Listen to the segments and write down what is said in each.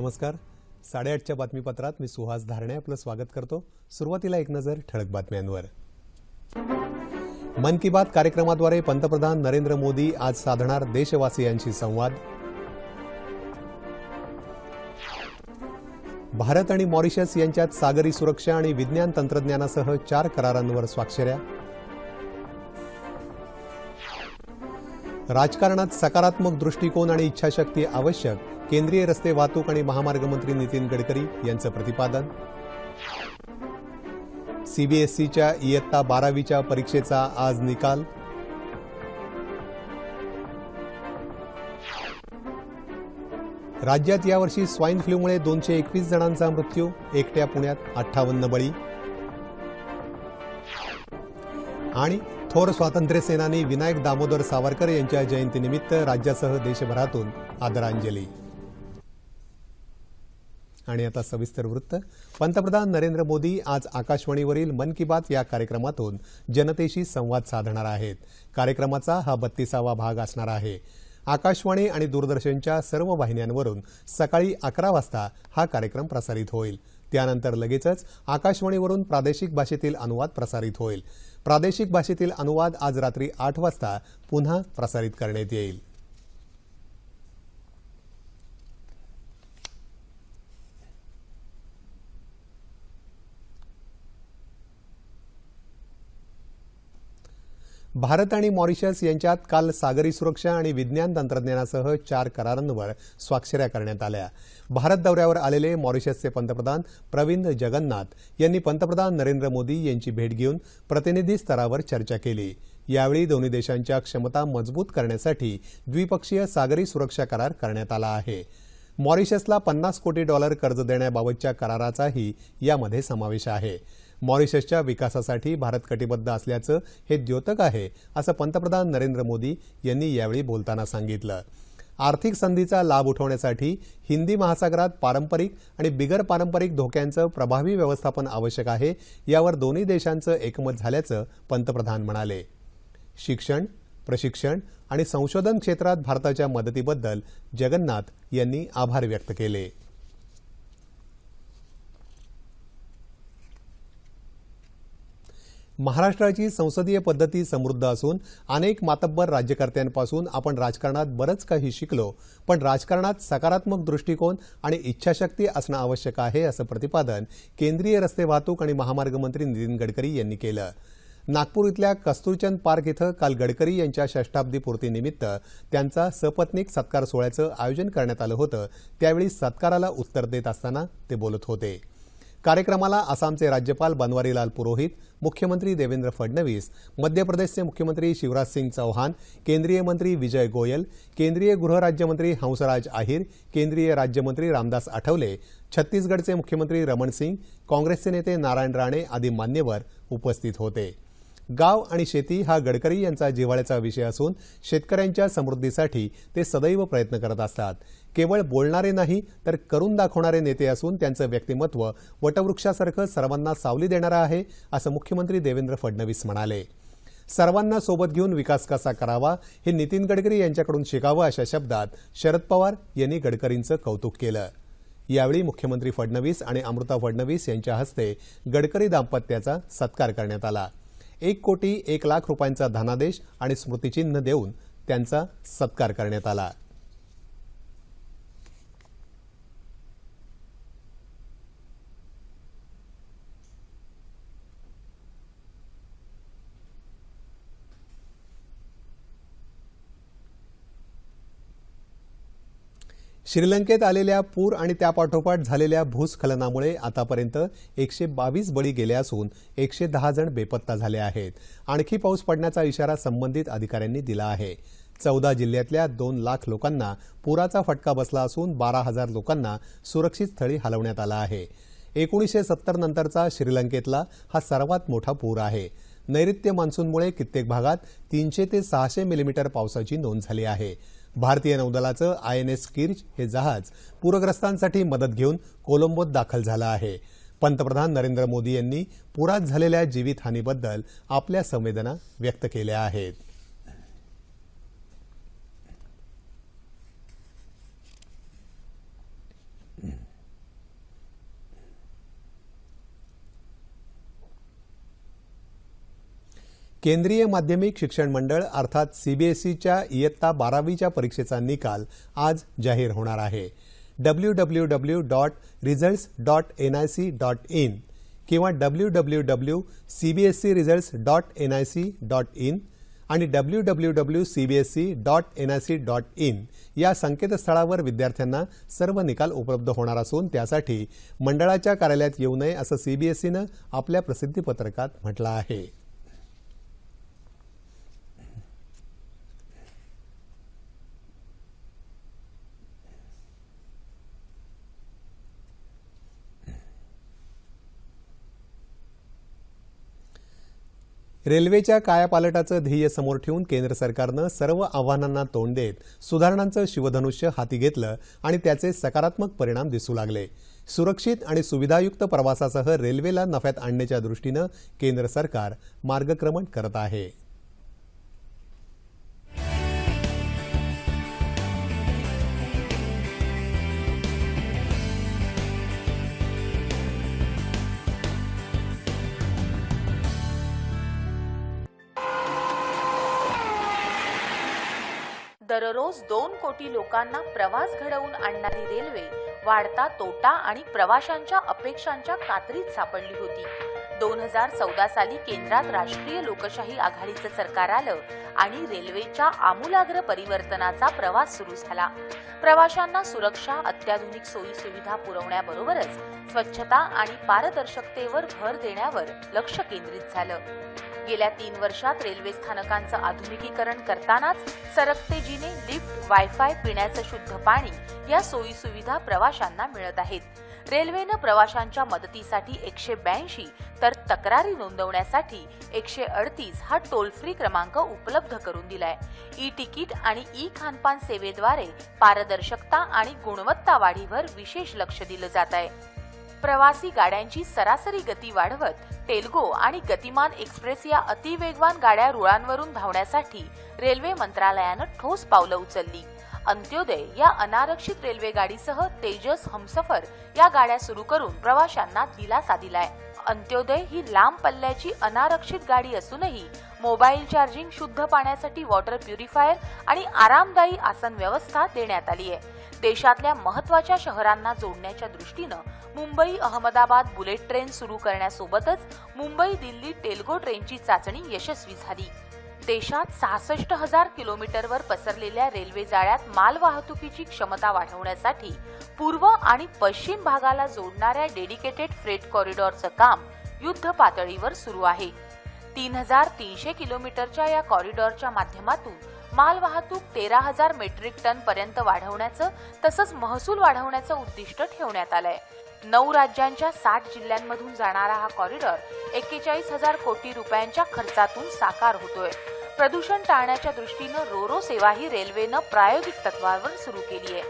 नमस्कार. 8:30च्या बातमीपत्रात मी सुहास धारणे आपलं स्वागत करतो. सुरुवातीला एक नजर ठळक बातम्यांवर. मन की बात कार्यक्रमाद्वारे पंतप्रधान नरेंद्र मोदी आज साधणार देशवासियांशी संवाद. भारत आणि मॉरिशस यांच्यात सागरी सुरक्षा आणि विज्ञान तंत्रज्ञानासह 4 करारांवर स्वाक्षऱ्या. राजकारणात सकारात्मक दृष्टिकोन आणि इच्छाशक्ती आवश्यक, केंद्रीय रस्ते वाहतूक आणि महामार्ग मंत्री नितीन गडकरी यांचं प्रतिपादन. सीबीएसईच्या इयत्ता 12वीच्या परीक्षेचा आज निकाल. राज्यात यावर्षी स्वाईन फ्लूमुळे 221 जणांचा मृत्यू, एकट्या पुण्यात 58 बळी. आणि थोर स्वातंत्र्य सेनानी विनायक दामोदर सावरकर यांच्या जयंतीनिमित्त राज्यासह देशभरातून आदरांजली. आणि आता सविस्तर वृत्त. पंतप्रधान नरेंद्र मोदी आज आकाशवाणीवरील मन की बात या कार्यक्रमातून जनतेशी संवाद साधणार आहेत. कार्यक्रमाचा हा 32वा भाग असणार आहे. आकाशवाणी आणि दूरदर्शनच्या सर्व वाहिन्यांवरून सकाळी 11 वाजता हा कार्यक्रम प्रसारित होईल. त्यानंतर लगेचच आकाशवाणीवरून प्रादेशिक भाषेतील अनुवाद प्रसारित होईल. प्रादेशिक भाषेतील अनुवाद आज रात्री 8 वाजता पुन्हा प्रसारित करण्यात येईल. भारत आणि मॉरिशस यांच्यात काल सागरी सुरक्षा आणि विज्ञान तंत्रज्ञानासह 4 करारांवर स्वाक्षऱ्या करण्यात आल्या. भारत दौऱ्यावर आलेले मॉरिशसचे पंतप्रधान प्रविंद जगन्नाथ यांनी पंतप्रधान नरेंद्र मोदी यांची भेट घेऊन प्रतिनिधी स्तरावर चर्चा केली. यावेळी दोन्ही देशांच्या क्षमता मजबूत करण्यासाठी द्विपक्षीय सागरी सुरक्षा करार करण्यात आला आहे. मॉरिशसला $50 कोटी कर्ज देण्याबाबतच्या कराराचाही यामध्ये समावेश आहे. मॉरिशसच्या विकासासाठी भारत कटिबद्ध असल्याचं हे द्योतक आहे, असं पंतप्रधान नरेंद्र मोदी यांनी यावेळी बोलताना सांगितलं. आर्थिक संधीचा लाभ उठवण्यासाठी हिंदी महासागरात पारंपरिक आणि बिगर पारंपरिक धोक्यांचं प्रभावी व्यवस्थापन आवश्यक आहे, यावर दोन्ही देशांचं एकमत झाल्याचं पंतप्रधान म्हणाले. शिक्षण, प्रशिक्षण आणि संशोधन क्षेत्रात भारताच्या मदतीबद्दल जगन्नाथ यांनी आभार व्यक्त केले. महाराष्ट्राची संसदीय पद्धती समृद्ध असून अनेक मातब्बर राज्यकर्त्यांपासून आपण राजकारणात बरंच काही शिकलो, पण राजकारणात सकारात्मक दृष्टिकोन आणि इच्छाशक्ती असणं आवश्यक आहे, असं प्रतिपादन केंद्रीय रस्ते वाहतूक आणि महामार्ग मंत्री नितीन गडकरी यांनी केलं. नागपूर इथल्या कस्तुरचंद पार्क इथं काल गडकरी यांच्या षष्ठाब्दी पूर्तीनिमित्त त्यांचा सपत्नीक सत्कार सोहळ्याचं आयोजन करण्यात आलं होतं. त्यावेळी सत्काराला उत्तर देत असताना ते बोलत होते. कार्यक्रमाला आसामचे राज्यपाल बनवारीलाल पुरोहित, मुख्यमंत्री देवेंद्र फडणवीस, मध्य प्रदेशचे मुख्यमंत्री शिवराज सिंग चौहान, केंद्रीय मंत्री विजय गोयल, केंद्रीय गृहराज्यमंत्री हंसराज आहिर, केंद्रीय राज्यमंत्री रामदास आठवले, छत्तीसगडचे मुख्यमंत्री रमण सिंग, काँग्रेसचे नेते नारायण राणे आदी मान्यवर उपस्थित होते. गाव आणि शेती हा गडकरी यांचा जिव्हाळ्याचा विषय असून शेतकऱ्यांच्या समृद्धीसाठी ते सदैव प्रयत्न करत असतात. केवळ बोलणारे नाही तर करून दाखवणारे नेते असून त्यांचं व्यक्तिमत्व वटवृक्षासारखं सर्वांना सावली देणारं आहे, असं मुख्यमंत्री देवेंद्र फडणवीस म्हणाले. सर्वांना सोबत घेऊन विकास कसा करावा हे नितीन गडकरी यांच्याकडून शिकावं, अशा शब्दात शरद पवार यांनी गडकरींचं कौतुक केलं. यावेळी मुख्यमंत्री फडणवीस आणि अमृता फडणवीस यांच्या हस्ते गडकरी दाम्पत्याचा सत्कार करण्यात आला. 1 कोटी 1 लाख रुपयांचा धनादेश आणि स्मृतिचिन्ह देऊन त्यांचा सत्कार करण्यात आला. श्रीलंकेत आलेल्या पूर आणि त्यापाठोपाठ झालेल्या भूस्खलनामुळे आतापर्यंत 122 बळी गेले असून 110 जण बेपत्ता झाले आहेत. आणखी पाऊस पडण्याचा इशारा संबंधित अधिकाऱ्यांनी दिला आहे. 14 जिल्ह्यातल्या 2 लाख लोकांना पुराचा फटका बसला असून 12,000 लोकांना सुरक्षित स्थळी हलवण्यात आलं आहे. 1970 नंतरचा श्रीलंकेतला हा सर्वात मोठा पूर आहे. नैऋत्य मान्सूनमुळे कित्येक भागात 300 ते 600 मिलीमीटर पावसाची नोंद झाली आहे. भारतीय नौदलाचं INS किर्च हे जहाज पूरग्रस्तांसाठी मदत घेऊन कोलंबोत दाखल झालं आहे. पंतप्रधान नरेंद्र मोदी यांनी पुरात झालेल्या जीवितहानीबद्दल आपल्या संवेदना व्यक्त केल्या आहेत. केंद्रीय माध्यमिक शिक्षण मंडळ अर्थात सीबीएसईच्या इयत्ता 12वीच्या परीक्षेचा निकाल आज जाहीर होणार आहे. www.results.nic.in किंवा www.cbseresults.nic.in आणि www.cbse.nic.in या संकेतस्थळावर विद्यार्थ्यांना सर्व निकाल उपलब्ध होणार असून त्यासाठी मंडळाच्या कार्यालयात येऊ नये असं सीबीएसईनं आपल्या प्रसिद्धीपत्रकात म्हटलं आहे. रेल्वेच्या कायापालटाचं ध्येय समोर ठेवून केंद्र सरकारनं सर्व आव्हानांना तोंड देत सुधारणांचं शिवधनुष्य हाती घेतलं आणि त्याचे सकारात्मक परिणाम दिसू लागले. सुरक्षित आणि सुविधायुक्त प्रवासासह रेल्वेला नफ्यात आणण्याच्या दृष्टीनं केंद्र सरकार मार्गक्रमण करत आहे. दररोज 2 कोटी लोकांना प्रवास घडवून आणणारी रेल्वे वाढता तोटा आणि प्रवाशांच्या अपेक्षांच्या कात्रीत सापडली होती. 2014 साली केंद्रात राष्ट्रीय लोकशाही आघाडीचं सरकार आलं आणि रेल्वेच्या आमूलाग्र परिवर्तनाचा प्रवास सुरू झाला. प्रवाशांना सुरक्षा, अत्याधुनिक सोयी सुविधा पुरवण्याबरोबरच स्वच्छता आणि पारदर्शकतेवर भर देण्यावर लक्ष केंद्रित झालं. गेल्या 3 वर्षात रेल्वे स्थानकांचं आधुनिकीकरण करतानाच सरकते जिने, लिफ्ट, वायफाय, पिण्याचं शुद्ध पाणी या सोयी सुविधा प्रवाशांना मिळत आहेत. रेल्वेनं प्रवाशांच्या मदतीसाठी 182 तर तक्रारी नोंदवण्यासाठी 138 हा टोल फ्री क्रमांक उपलब्ध करून दिलाय. ई तिकीट आणि ई खानपान सेवेद्वारे पारदर्शकता आणि गुणवत्ता वाढीवर विशेष लक्ष दिलं जात आहे. प्रवासी गाड्यांची सरासरी गती वाढवत टेल्गो आणि गतिमान एक्सप्रेस या अतिवेगवान गाड्या रुळांवरून धावण्यासाठी रेल्वे मंत्रालयानं ठोस पावलं उचलली. अंत्योदय या अनारक्षित रेल्वे गाडीसह तेजस, हमसफर या गाड्या सुरू करून प्रवाशांना दिलासा दिलाय. अंत्योदय ही लांब पल्ल्याची अनारक्षित गाडी असूनही मोबाईल चार्जिंग, शुद्ध पाण्यासाठी वॉटर प्युरिफायर आणि आरामदायी आसन व्यवस्था देण्यात आली आहे. देशातल्या महत्त्वाच्या शहरांना जोडण्याच्या दृष्टीनं मुंबई अहमदाबाद बुलेट ट्रेन सुरू करण्यासोबतच मुंबई दिल्ली टेल्गो ट्रेनची चाचणी यशस्वी झाली. देशात 66,000 किलोमीटरवर पसरलेल्या रेल्वे जाळ्यात मालवाहतुकीची क्षमता वाढवण्यासाठी पूर्व आणि पश्चिम भागाला जोडणाऱ्या डेडिकेटेड फ्रेट कॉरिडॉरचं काम युद्ध पातळीवर सुरू आहे. 3,300 किलोमीटरच्या या कॉरिडॉरच्या माध्यमातून मालवाहतूक 13,000 मेट्रिक टन पर्यंत वाढवण्याचं तसंच महसूल वाढवण्याचं उद्दिष्ट ठेवण्यात आलंय. 9 राज्यांच्या 60 जिल्ह्यांमधून जाणारा हा कॉरिडॉर 41,000 कोटी रुपयांच्या खर्चातून साकार होतोय. प्रदूषण टाळण्याच्या दृष्टीनं रोरो सेवाही रेल्वेनं प्रायोगिक तत्वावर सुरू केली आहे.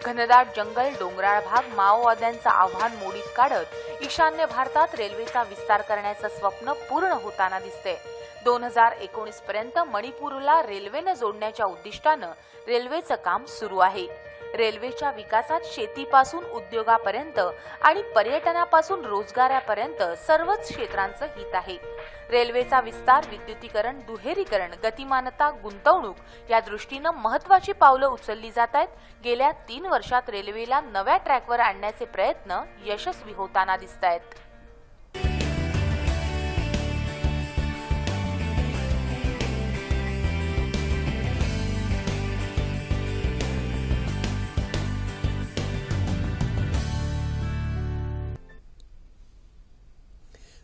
घनदाट जंगल, डोंगराळ भाग, माओवाद्यांचं आव्हान मोडीत काढत ईशान्य भारतात रेल्वेचा विस्तार करण्याचं स्वप्न पूर्ण होताना दिसतंय. 2019 पर्यंत मणिपूरला रेल्वेनं जोडण्याच्या उद्दिष्टानं रेल्वेचं काम सुरू आहे. रेल्वेच्या विकासात शेतीपासून उद्योगापर्यंत आणि पर्यटनापासून रोजगारापर्यंत सर्वच क्षेत्रांचं हित आहे. रेल्वेचा विस्तार, विद्युतीकरण, दुहेरीकरण, गतिमानता, गुंतवणूक या दृष्टीनं महत्त्वाची पावलं उचलली जात आहेत. गेल्या 3 वर्षात रेल्वेला नव्या ट्रॅकवर आणण्याचे प्रयत्न यशस्वी होताना दिसत आहेत.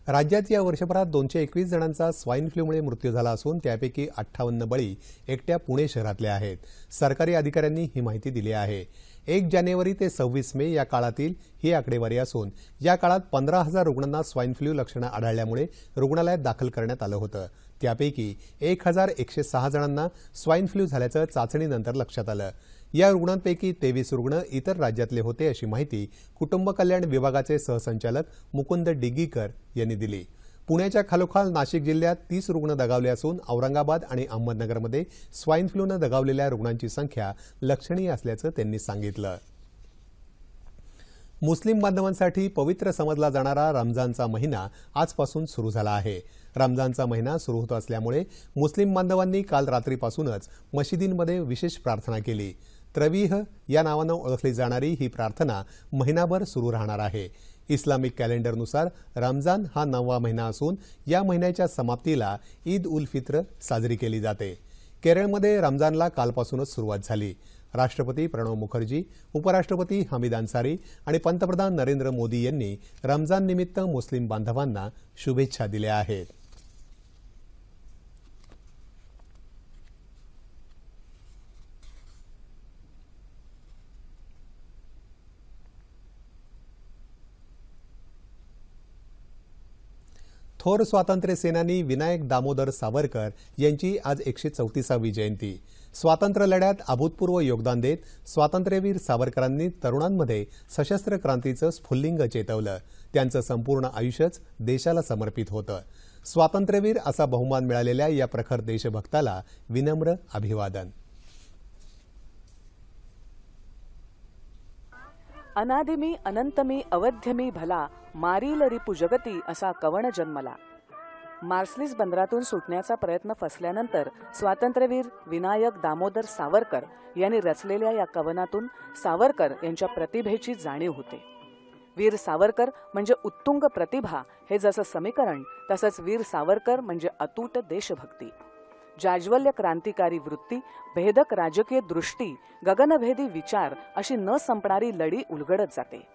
राज्यात या वर्षभरात 221 जणांचा स्वाईन फ्लूमुळे मृत्यू झाला असून त्यापैकी 58 बळी एकट्या पुणे शहरातले आहेत. सरकारी अधिकाऱ्यांनी ही माहिती दिली आहे. 1 जानेवारी ते 26 मे या काळातील ही आकडेवारी असून या काळात 15,000 रुग्णांना स्वाईन फ्लू लक्षणं आढळल्यामुळे रुग्णालयात दाखल करण्यात आलं होतं. त्यापैकी 1,106 जणांना स्वाईन फ्लू झाल्याचं चाचणीनंतर लक्षात आलं. या रुग्णांपैकी 23 रुग्ण इतर राज्यातले होते अशी माहिती कुटुंब कल्याण विभागाचे सहसंचालक मुकुंद डिग्गीकर यांनी दिली. पुण्याच्या खालोखाल नाशिक जिल्ह्यात 30 रुग्ण दगावले असून औरंगाबाद आणि अहमदनगरमध्ये स्वाईन फ्लूनं दगावलेल्या रुग्णांची संख्या लक्षणीय असल्याचं त्यांनी सांगितलं. मुस्लिम बांधवांसाठी पवित्र समजला जाणारा रमजानचा महिना आजपासून सुरू झाला आहे। रमजानचा महिना सुरू होत असल्यामुळे मुस्लिम बांधवांनी काल रात्रीपासूनच मशिदींमध्ये विशेष प्रार्थना केली। त्रवीह या नावानं ओळखली जाणारी ही प्रार्थना महिनाभर सुरू राहणार आहे। इस्लामिक कॅलेंडरनुसार रमजान हा 9वा महिना असून या महिन्याच्या समाप्तीला ईद उल फित्र साजरी केली जाते। केरळमध्ये रमजानला कालपासूनच सुरुवात झाली। राष्ट्रपती प्रणव मुखर्जी, उपराष्ट्रपती हमीद अन्सारी आणि पंतप्रधान नरेंद्र मोदी यांनी रमजान निमित्त मुस्लिम बांधवांना शुभेच्छा दिल्या आहेत। थोर स्वातंत्र्य सेनानी विनायक दामोदर सावरकर यांची आज 134वी जयंती। स्वातंत्र्य लढ्यात अभूतपूर्व योगदान देत स्वातंत्र्यवीर सावरकरांनी तरुणांमध्ये सशस्त्र क्रांतीचं स्फुल्लिंग चेतवलं। त्यांचं संपूर्ण आयुष्यच देशाला समर्पित होतं। स्वातंत्र्यवीर असा बहुमान मिळालेल्या या प्रखर देशभक्ताला विनम्र अभिवादन। अनादिमी अनंतमी अवध्यमी भला मारील रिपू जगती असा कवण जन्मला। मार्सलिस बंदरातून सुटण्याचा प्रयत्न फसल्यानंतर स्वातंत्र्यवीर विनायक दामोदर सावरकर यांनी रचलेल्या या कवनातून सावरकर यांच्या प्रतिभेची जाणीव होते। वीर सावरकर म्हणजे उत्तुंग प्रतिभा हे जसं समीकरण, तसंच वीर सावरकर म्हणजे अतूट देशभक्ती। जाज्वल्य क्रांतिकारी वृत्ती, भेदक राजकीय दृष्टी, गगनभेदी विचार अशी न संपणारी लढी उलगडत जाते।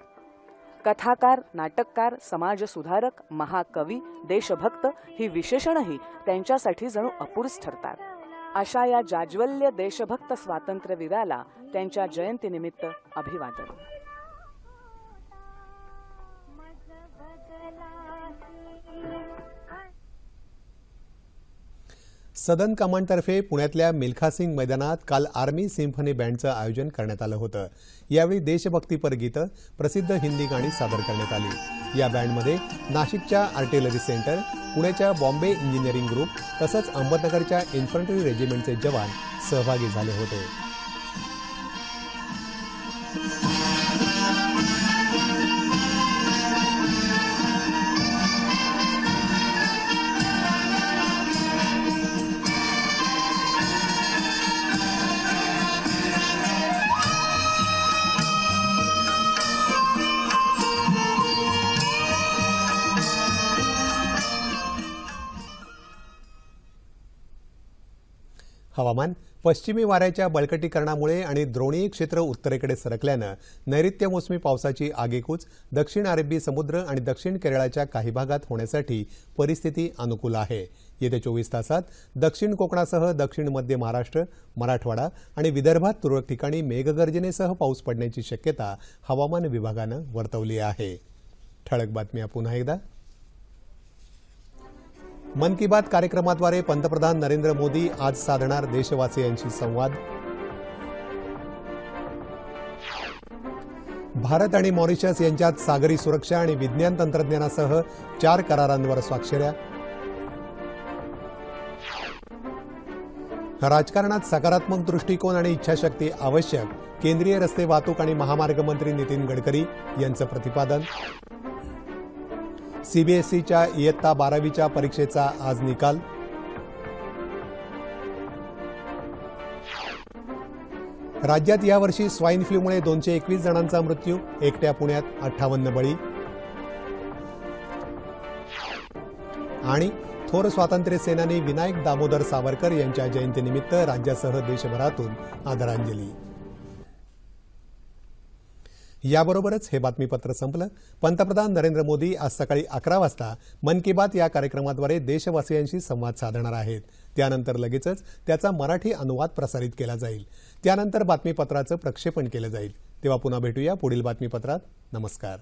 कथाकार, नाटककार, समाजसुधारक, महाकवी, देशभक्त ही विशेषणही त्यांच्यासाठी जणू अपुरीच ठरतात। अशा या जाज्वल्य देशभक्त स्वातंत्र्यवीराला त्यांच्या जयंतीनिमित्त अभिवादन। सदन कमांडतर्फे पुण्यातल्या मिल्खासिंग मैदानात काल आर्मी सिम्फनी बँडचं आयोजन करण्यात आलं होतं। यावेळी देशभक्तीपर गीतं, प्रसिद्ध हिंदी गाणी सादर करण्यात आली। या बँडमध्ये नाशिकच्या आर्टिलरी सेंटर, पुण्याच्या बॉम्बे इंजिनिअरिंग ग्रुप तसंच अहमदनगरच्या इन्फंट्री रेजिमेंटचे जवान सहभागी झाले होते। हवामान। पश्चिमी वाऱ्याच्या बळकटीकरणामुळे आणि द्रोणीय क्षेत्र उत्तरेकडे सरकल्यानं नैऋत्य मोसमी पावसाची आगेकूच दक्षिण अरबी समुद्र आणि दक्षिण केरळाच्या काही भागात होण्यासाठी परिस्थिती अनुकूल आहे। येत्या 24 तासात दक्षिण कोकणासह दक्षिण मध्य महाराष्ट्र, मराठवाडा आणि विदर्भात तुरळक ठिकाणी मेघगर्जनेसह पाऊस पडण्याची शक्यता हवामान विभागानं वर्तवली आहे। ठळक बातम्या पुन्हा एकदा। मन की बात कार्यक्रमाद्वारे पंतप्रधान नरेंद्र मोदी आज साधणार देशवासियांशी संवाद। भारत आणि मॉरिशस यांच्यात सागरी सुरक्षा आणि विज्ञान तंत्रज्ञानासह 4 करारांवर स्वाक्षऱ्या। राजकारणात सकारात्मक दृष्टिकोन आणि इच्छाशक्ती आवश्यक, केंद्रीय रस्ते वाहतूक आणि महामार्ग मंत्री नितीन गडकरी यांचं प्रतिपादन। सीबीएसईच्या इयत्ता 12वीच्या परीक्षेचा आज निकाल। राज्यात यावर्षी स्वाईन फ्लूमुळे 221 जणांचा मृत्यू, एकट्या पुण्यात 58 बळी। आणि थोर स्वातंत्र्य सेनानी विनायक दामोदर सावरकर यांच्या जयंतीनिमित्त राज्यासह देशभरातून आदरांजली। याबरोबरच हे बातमीपत्र संपलं। पंतप्रधान नरेंद्र मोदी आज सकाळी 11 वाजता मन की बात या कार्यक्रमाद्वारे देशवासियांशी संवाद साधणार आहेत। त्यानंतर लगेचच त्याचा मराठी अनुवाद प्रसारित केला जाईल। त्यानंतर बातमीपत्राचं प्रक्षेपण केलं जाईल। तेव्हा पुन्हा भेटूया पुढील बातमीपत्रात। नमस्कार।